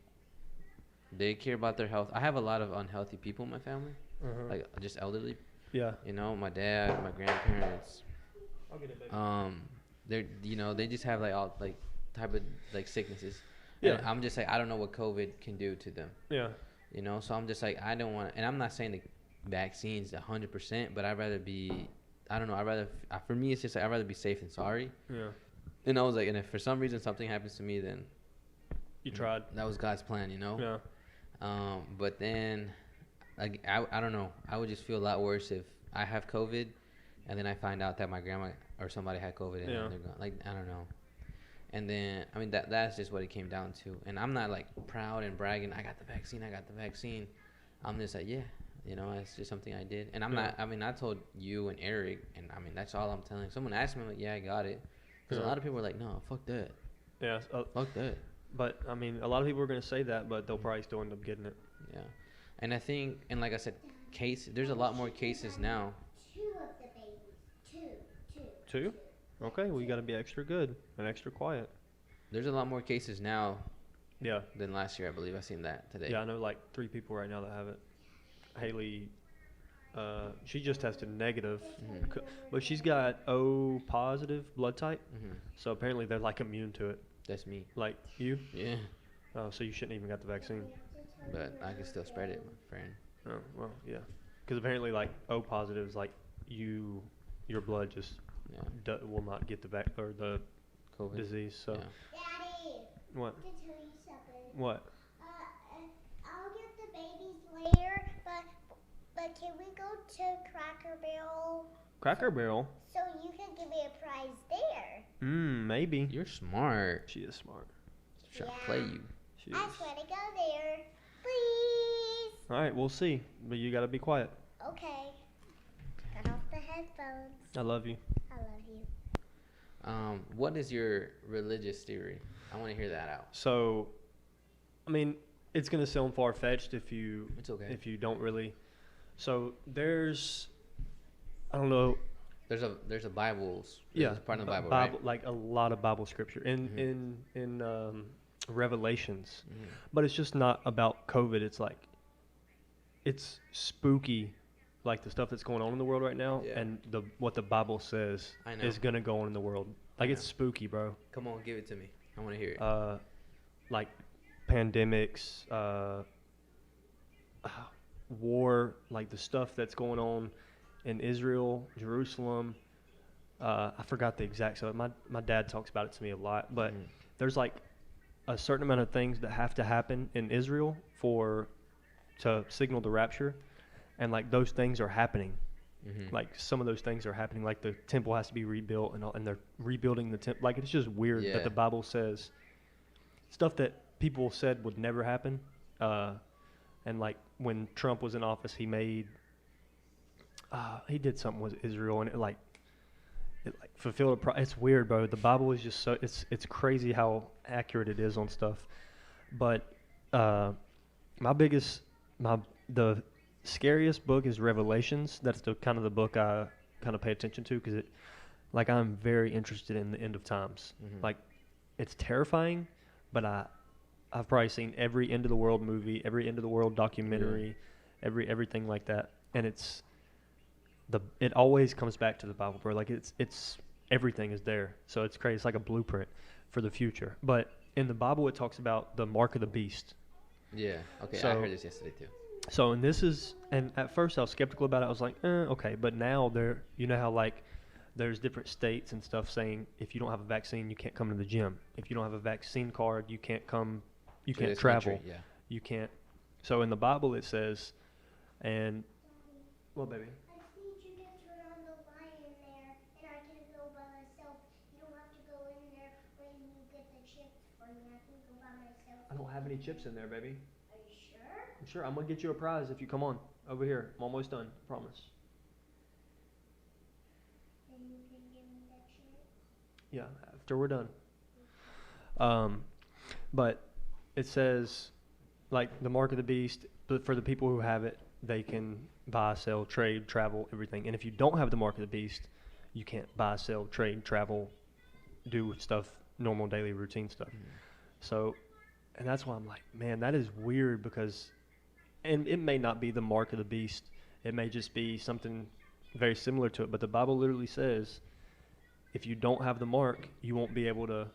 They care about their health. I have a lot of unhealthy people in my family, Uh-huh. like just elderly. Yeah. You know, my dad, my grandparents. I'll get it, baby. They just have like all like type of like sicknesses. Yeah. And I'm just like, I don't know what COVID can do to them. Yeah. You know, so I'm just like, I don't want, and I'm not saying the vaccines 100%, but I'd rather be, I don't know, for me, it's just like, I'd rather be safe than sorry. Yeah. And I was like, and if for some reason something happens to me, then You tried. that was God's plan, you know? Yeah. But then, like, I don't know, I would just feel a lot worse if I have COVID and then I find out that my grandma or somebody had COVID and Yeah. then they're gone. Like, I don't know. And then, I mean, that's just what it came down to. And I'm not like proud and bragging, I got the vaccine. I'm just like, yeah, you know, it's just something I did. And I'm Yeah. not, I mean, I told you and Eric, and I mean, that's all I'm telling. Someone asked me, I'm like, yeah, I got it. Because Yeah. a lot of people are like, no, fuck that. Yeah. Fuck that. But I mean, a lot of people are gonna say that, but they'll probably still end up getting it. Yeah. And I think, and like I said, there's a lot more cases now. Two of the babies. Two. Two? Okay. Well, you gotta be extra good and extra quiet. There's a lot more cases now Yeah. than last year, I believe. I seen that today. Yeah. I know like 3 people right now that have it. Haley. She just tested negative, Mhm. but she's got O positive blood type. Mhm. So apparently they're like immune to it. That's me. Like you. Yeah. Oh, so you shouldn't even got the vaccine. But I can still spread it, my friend. Oh well, yeah. Because apparently like O positive is like your blood just Yeah. will not get the COVID disease. So Yeah. Daddy, what? to tell you something. What? I'll get the babies later, but can we go to Cracker Barrel Cracker Barrel? so you can give me a prize there? Maybe. You're smart. She is smart. Trying to play you. She I is. swear to go there. Please. All right, we'll see. But you gotta be quiet. Okay. Cut off the headphones. I love you. I love you. What is your religious theory? I want to hear that out. So, I mean, it's gonna sound far fetched if you It's okay. if you don't really. So there's, I don't know. There's a Bible. Yeah, There's part of the Bi- Bible, Bible, right? like a lot of Bible scripture in Mhm. in Revelations, Mhm. but it's just not about COVID. It's like it's spooky, like the stuff that's going on in the world right now, Yeah. and what the Bible says I know. is gonna go on in the world. Like I it's know. spooky, bro. Come on, give it to me. I want to hear it. Like pandemics, war, like the stuff that's going on in Israel, Jerusalem. I forgot the exact. So my dad talks about it to me a lot, but Mhm. there's like a certain amount of things that have to happen in Israel to signal the rapture, and like those things are happening. Mhm. Like some of those things are happening. Like the temple has to be rebuilt, and they're rebuilding the temple. Like it's just weird Yeah. that the Bible says stuff that people said would never happen. And like when Trump was in office, he did something with Israel, and it like fulfilled it's weird, bro. The Bible is just so it's crazy how accurate it is on stuff. But the scariest book is Revelations. That's the kind of the book I kind of pay attention to because I'm very interested in the end of times. Mhm. Like it's terrifying, but I've probably seen every end of the world movie, every end of the world documentary, everything like that, and it always comes back to the Bible, bro. Like it's everything is there, so it's crazy. It's like a blueprint for the future. But in the Bible, it talks about the mark of the beast. Yeah. Okay. I So- heard this yesterday too. So and at first I was skeptical about it. I was like, okay, but now you know how like there's different states and stuff saying if you don't have a vaccine, you can't come to the gym. If you don't have a vaccine card, you can't come, you To can't this travel, country, Yeah. you can't. So in the Bible it says, and well, baby. I just need you to turn on the light in there, and I can go by myself. You don't have to go in there when you get the chips for me. I can go by myself. I don't have any chips in there, baby. Are you sure? I'm sure I'm gonna get you a prize if you come on over here. I'm almost done, promise. Then you can give me the chip. Yeah, after we're done. But it says, like the mark of the beast. But for the people who have it, they can buy, sell, trade, travel, everything. And if you don't have the mark of the beast, you can't buy, sell, trade, travel, do stuff, normal daily routine stuff. So, and that's why I'm like, man, that is weird because, and it may not be the mark of the beast. It may just be something very similar to it. But the Bible literally says, if you don't have the mark, you won't be able to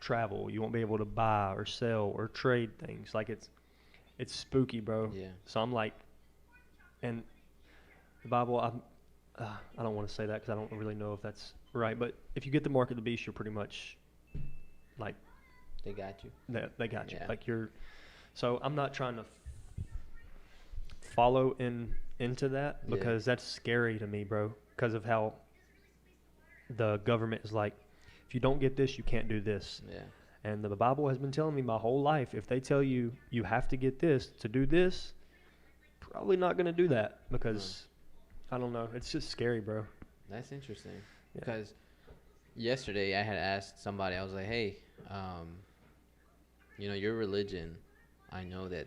travel. You won't be able to buy or sell or trade things. Like it's spooky, bro. Yeah. So I'm like, and the Bible, I don't want to say that because I don't really know if that's right. But if you get the mark of the beast, you're pretty much like They got you. they got you. Yeah. Like you're. So I'm not trying to follow into that Yeah. because that's scary to me, bro. Because of how the government is like, if you don't get this, you can't do this. Yeah. And the Bible has been telling me my whole life, if they tell you you have to get this to do this, probably not going to do that because, I don't know, it's just scary, bro. That's interesting. Yeah. Because yesterday I had asked somebody, I was like, hey, your religion, I know that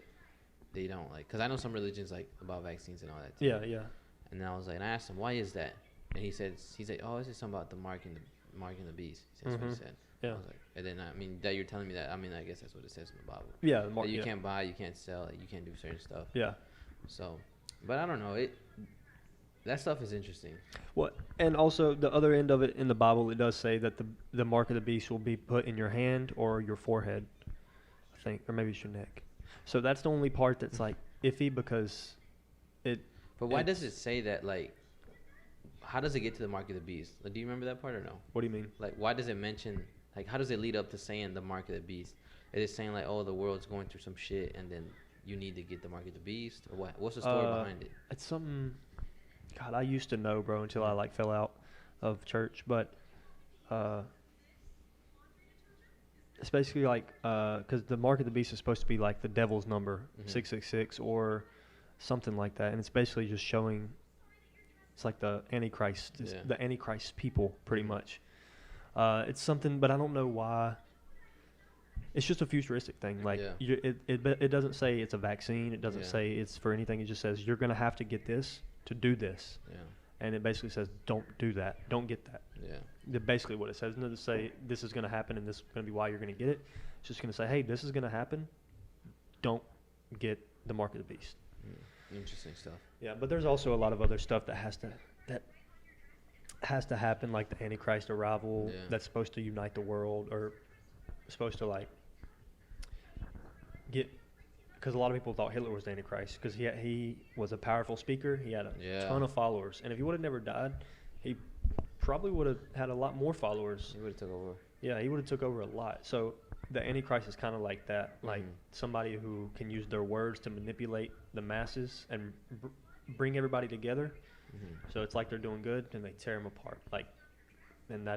they don't like, because I know some religions like about vaccines and all that too. Yeah, yeah. And then I was like, and I asked him, why is that? And he said, oh, it's just something about the marking the beast. That's what he said. Yeah. I was like, and then that you're telling me that, I guess that's what it says in the Bible. Yeah, the mark, That you yeah. can't buy, you can't sell, you can't do certain stuff. Yeah. So, but I don't know. That stuff is interesting. What? And also the other end of it in the Bible, it does say that the mark of the beast will be put in your hand or your forehead, I think, or maybe it's your neck. So that's the only part that's like iffy because it. But why does it say that? Like, how does it get to the mark of the beast? Like, do you remember that part or no? What do you mean? Like, why does it mention like how does it lead up to saying the mark of the beast? Is it saying like, oh, the world's going through some shit, and then you need to get the mark of the beast, or what? What's the story behind it? It's something. God, I used to know, bro, until I like fell out of church. But it's basically like because the mark of the beast is supposed to be like the devil's number, 666 or something like that, and it's basically just showing. It's like the Antichrist, the Antichrist people, pretty much. It's something, but I don't know why. It's just a futuristic thing. Like it doesn't say it's a vaccine. It doesn't say it's for anything. It just says you're gonna have to get this to do this. Yeah. And it basically says don't do that. Don't get that. Yeah. Basically what it says. It doesn't say this is gonna happen and this is gonna be why you're gonna get it. It's just gonna say, hey, this is gonna happen. Don't get the mark of the beast. Interesting stuff. Yeah, but there's also a lot of other stuff that has to happen, like the Antichrist arrival that's supposed to unite the world, or supposed to like get, because a lot of people thought Hitler was the Antichrist because he was a powerful speaker. He had a ton of followers, and if he would have never died, he probably would have had a lot more followers. He would have took over. Yeah, he would have took over a lot. So the Antichrist is kind of like that, like somebody who can use their words to manipulate the masses and bring everybody together. So it's like they're doing good, and they tear them apart. Like, and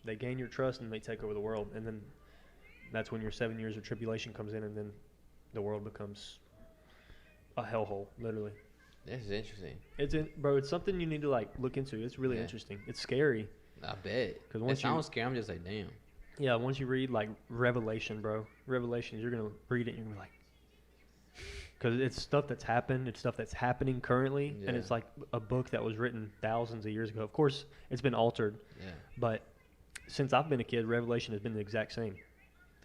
they gain your trust, and they take over the world, and then that's when your 7 years of tribulation comes in, and then the world becomes a hellhole, literally. This is interesting. It's something you need to like look into. It's really interesting. It's scary. I bet. Because once it sounds scary. I'm just like, damn. Yeah, once you read like Revelation, bro, Revelations, you're gonna read it and you're gonna be like, because it's stuff that's happened, it's stuff that's happening currently, and it's like a book that was written thousands of years ago. Of course, it's been altered, but since I've been a kid, Revelation has been the exact same,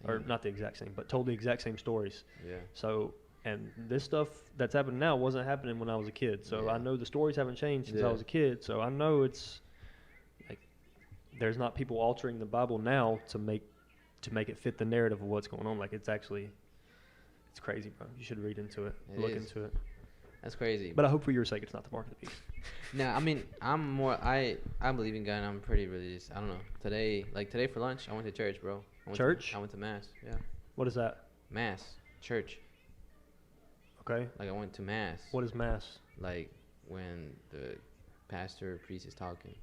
or not the exact same, but told the exact same stories. Yeah. So, and this stuff that's happening now wasn't happening when I was a kid. So I know the stories haven't changed since I was a kid. So I know it's like there's not people altering the Bible now to make it fit the narrative of what's going on. Like it's crazy, bro. You should read into it, look into it. That's crazy. But I hope for your sake it's not the mark of the beast. No, I mean I believe in God. And I'm pretty religious. I don't know. Today for lunch, I went to church, bro. I went to mass. Yeah. What is that? Mass. Church. Okay. Like I went to mass. What is mass? Like when the pastor or priest is talking.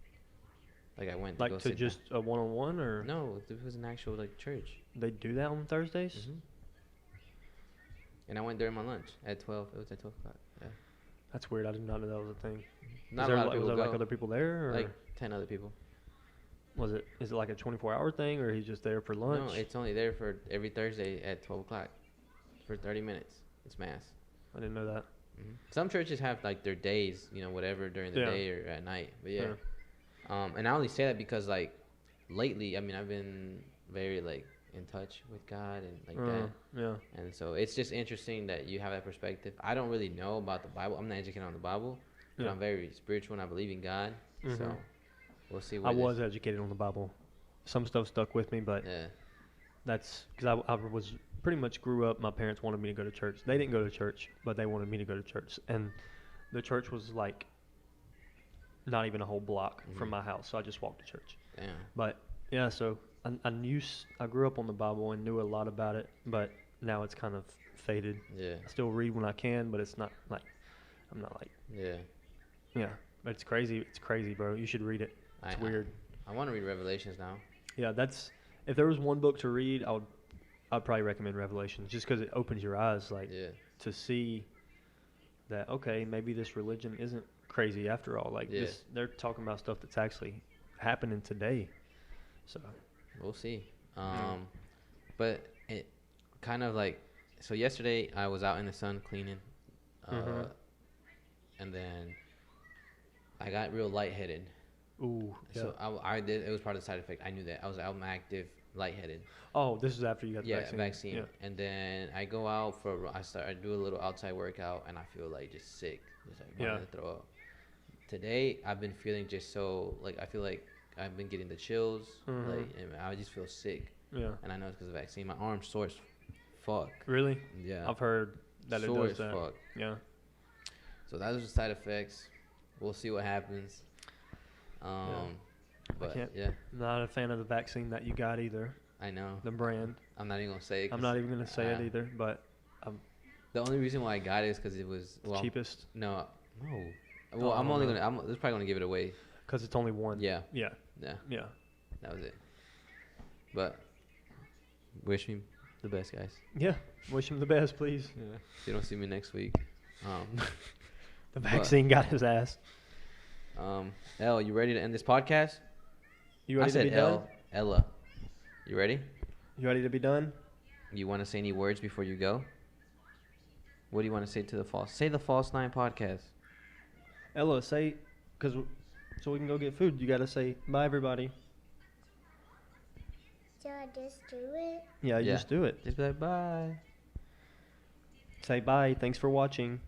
Like I went to just a one-on-one or? No, it was an actual like church. They do that on Thursdays? Mm-hmm. And I went during my lunch at 12. It was at 12 o'clock. Yeah. That's weird. I did not know that was a thing. Not a lot of people was there like other people there? Or? Like 10 other people. Is it like a 24-hour thing, or he's just there for lunch? No, it's only there for every Thursday at 12 o'clock for 30 minutes. It's mass. I didn't know that. Mm-hmm. Some churches have like their days, whatever during the day or at night. But yeah. And I only say that because like lately, I mean, I've been very like in touch with God and like that. Yeah. And so it's just interesting that you have that perspective. I don't really know about the Bible. I'm not educated on the Bible, but I'm very spiritual and I believe in God. Mm-hmm. So we'll see. I was educated on the Bible. Some stuff stuck with me, but that's because I was pretty much grew up. My parents wanted me to go to church. They didn't go to church, but they wanted me to go to church. And the church was like not even a whole block from my house, so I just walked to church. Damn. But yeah, so I grew up on the Bible and knew a lot about it, but now it's kind of faded. Yeah. I still read when I can, but it's not like I'm not like yeah. But it's crazy. It's crazy, bro. You should read it. It's weird. I want to read Revelations now. Yeah, if there was one book to read, I'd probably recommend Revelations, just because it opens your eyes, like to see that maybe this religion isn't crazy after all. Like they're talking about stuff that's actually happening today. So we'll see. But it kind of like yesterday I was out in the sun cleaning, and then I got real lightheaded. Ooh. So I did. It was part of the side effect. I knew that. I'm active, lightheaded. Oh, this is after you got the vaccine. Yeah. And then I go out I do a little outside workout, and I feel like just sick, just like wanting to throw up. Today I've been feeling just so like I feel like I've been getting the chills, like, and I just feel sick. Yeah. And I know it's because of the vaccine. My arm's sore as fuck. Really? Yeah. I've heard that sore it does that. Fuck. Yeah. So those are the side effects. We'll see what happens. But can't- yeah, Not a fan of the vaccine that you got either. I know. The brand. I'm not even gonna say it. I'm not even gonna say it either. But The only reason why I got it is because it was cheapest. No. Well, I'm only gonna. I'm just probably gonna give it away. Because it's only one. Yeah. Yeah. Yeah. Yeah. That was it. But wish me the best, guys. Yeah. Wish him the best, please. Yeah. If you don't see me next week. The vaccine got his ass. Elle, you ready to end this podcast? You ready I said to be done? Ella. You ready? You ready to be done? You want to say any words before you go? What do you want to say to the False? Say the False 9 podcast. Ella, say, so we can go get food. You gotta say bye, everybody. Do I just do it? Yeah, you Yeah. just do it. Just be like, bye. Say bye. Thanks for watching.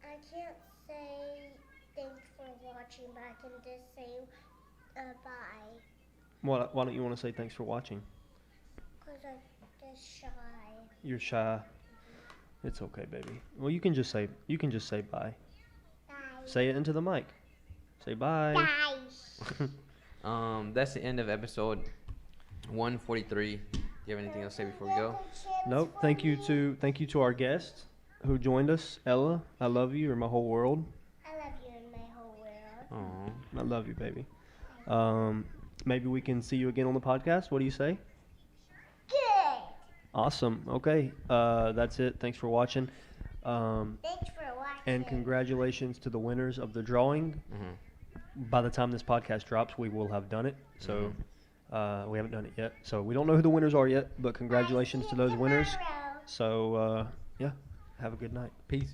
I can't say thanks for watching, but I can just say bye. Why don't you want to say thanks for watching? Because I'm just shy. You're shy. It's okay, baby. Well, you can just say bye. Bye. Say it into the mic. Say bye. Bye. That's the end of episode 143. Do you have anything else to say before we go? Nope. Thank you to our guest who joined us, Ella. I love you. You're my whole world. I love you in my whole world. Aw. I love you, baby. Maybe we can see you again on the podcast. What do you say? Good. Awesome. Okay. That's it. Thanks for watching. Thanks for watching. And congratulations to the winners of the drawing. Mm-hmm. By the time this podcast drops, we will have done it. So we haven't done it yet. So we don't know who the winners are yet, but congratulations to those winners. Tomorrow. So yeah, have a good night. Peace.